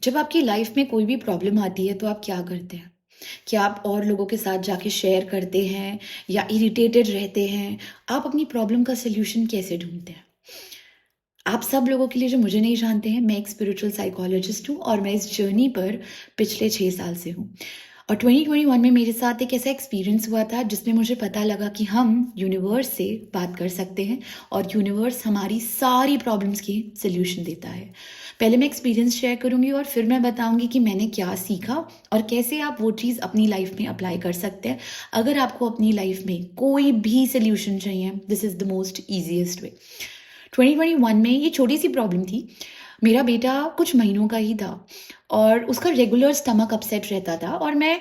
जब आपकी लाइफ में कोई भी प्रॉब्लम आती है तो आप क्या करते हैं? क्या आप और लोगों के साथ जाके शेयर करते हैं या इरिटेटेड रहते हैं? आप अपनी प्रॉब्लम का सॉल्यूशन कैसे ढूँढते हैं? आप सब लोगों के लिए जो मुझे नहीं जानते हैं, मैं एक स्पिरिचुअल साइकोलॉजिस्ट हूँ और मैं इस जर्नी पर पिछले 6 साल से हूँ। और 2021 में मेरे साथ एक ऐसा एक्सपीरियंस हुआ था जिसमें मुझे पता लगा कि हम यूनिवर्स से बात कर सकते हैं और यूनिवर्स हमारी सारी प्रॉब्लम्स की सॉल्यूशन देता है। पहले मैं एक्सपीरियंस शेयर करूँगी और फिर मैं बताऊँगी कि मैंने क्या सीखा और कैसे आप वो चीज़ अपनी लाइफ में अप्लाई कर सकते हैं। अगर आपको अपनी लाइफ में कोई भी सॉल्यूशन चाहिए, this is the most easiest way. 2021 में ये छोटी सी प्रॉब्लम थी। मेरा बेटा कुछ महीनों का ही था और उसका रेगुलर स्टमक अपसेट रहता था और मैं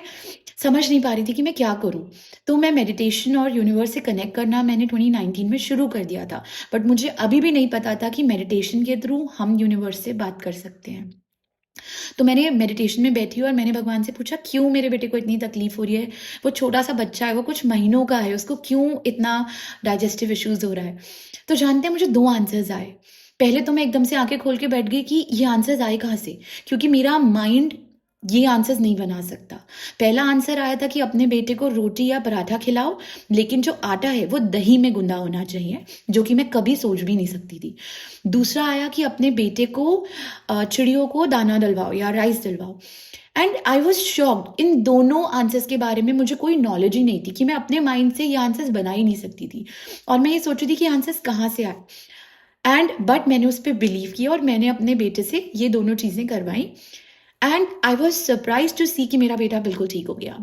समझ नहीं पा रही थी कि मैं क्या करूं। तो मैं मेडिटेशन और यूनिवर्स से कनेक्ट करना मैंने 2019 में शुरू कर दिया था। बट मुझे अभी भी नहीं पता था कि मेडिटेशन के थ्रू हम यूनिवर्स से बात कर सकते हैं। तो मैंने मेडिटेशन में बैठी और मैंने भगवान से पूछा, क्यों मेरे बेटे को इतनी तकलीफ हो रही है? वो छोटा सा बच्चा है, वो कुछ महीनों का है, उसको क्यों इतना डाइजेस्टिव इश्यूज हो रहा है? तो जानते हैं, मुझे 2 आंसर्स आए। पहले तो मैं एकदम से आंखें खोल के बैठ गई कि ये आंसर्स आए कहाँ से? क्योंकि मेरा माइंड ये आंसर्स नहीं बना सकता। पहला आंसर आया था कि अपने बेटे को रोटी या पराठा खिलाओ, लेकिन जो आटा है वो दही में गुंदा होना चाहिए, जो कि मैं कभी सोच भी नहीं सकती थी। दूसरा आया कि अपने बेटे को चिड़ियों को दाना डलवाओ या राइस डलवाओ। And I was shocked. इन दोनों आंसर्स के बारे में मुझे कोई नॉलेज ही नहीं थी कि मैं अपने माइंड से ये आंसर्स बना ही नहीं सकती थी। और मैं ये सोच रही थी कि आंसर्स कहाँ से आए। बट मैंने उस पर बिलीव किया और मैंने अपने बेटे से ये दोनों चीज़ें करवाई। And I was surprise to see कि मेरा बेटा बिल्कुल ठीक हो गया।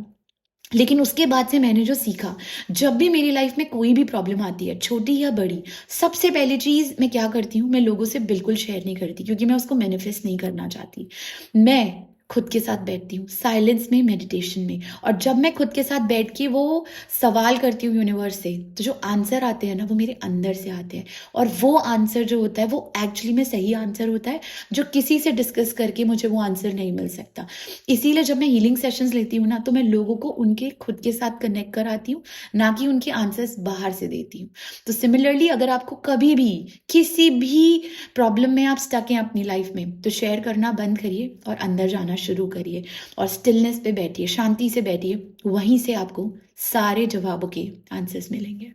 लेकिन उसके बाद से मैंने जो सीखा, जब भी मेरी लाइफ में कोई भी प्रॉब्लम आती है, छोटी या बड़ी, सबसे पहली चीज़ मैं क्या करती हूँ, मैं लोगों से बिल्कुल शेयर नहीं करती क्योंकि मैं उसको मैनिफेस्ट नहीं करना चाहती। मैं खुद के साथ बैठती हूँ साइलेंस में, मेडिटेशन में। और जब मैं खुद के साथ बैठ के वो सवाल करती हूँ यूनिवर्स से, तो जो आंसर आते हैं ना, वो मेरे अंदर से आते हैं। और वो आंसर जो होता है वो एक्चुअली में सही आंसर होता है, जो किसी से डिस्कस करके मुझे वो आंसर नहीं मिल सकता। इसीलिए जब मैं हीलिंग सेशंस लेती हूँ ना, तो मैं लोगों को उनके खुद के साथ कनेक्ट कराती हूँ, ना कि उनके आंसर्स बाहर से देती हूँ। तो सिमिलरली, अगर आपको कभी भी किसी भी प्रॉब्लम में आप स्टक हैं अपनी लाइफ में, तो शेयर करना बंद करिए और अंदर जाना शुरू करिए और स्टिलनेस पे बैठिए, शांति से बैठिए। वहीं से आपको सारे जवाबों के आंसर्स मिलेंगे।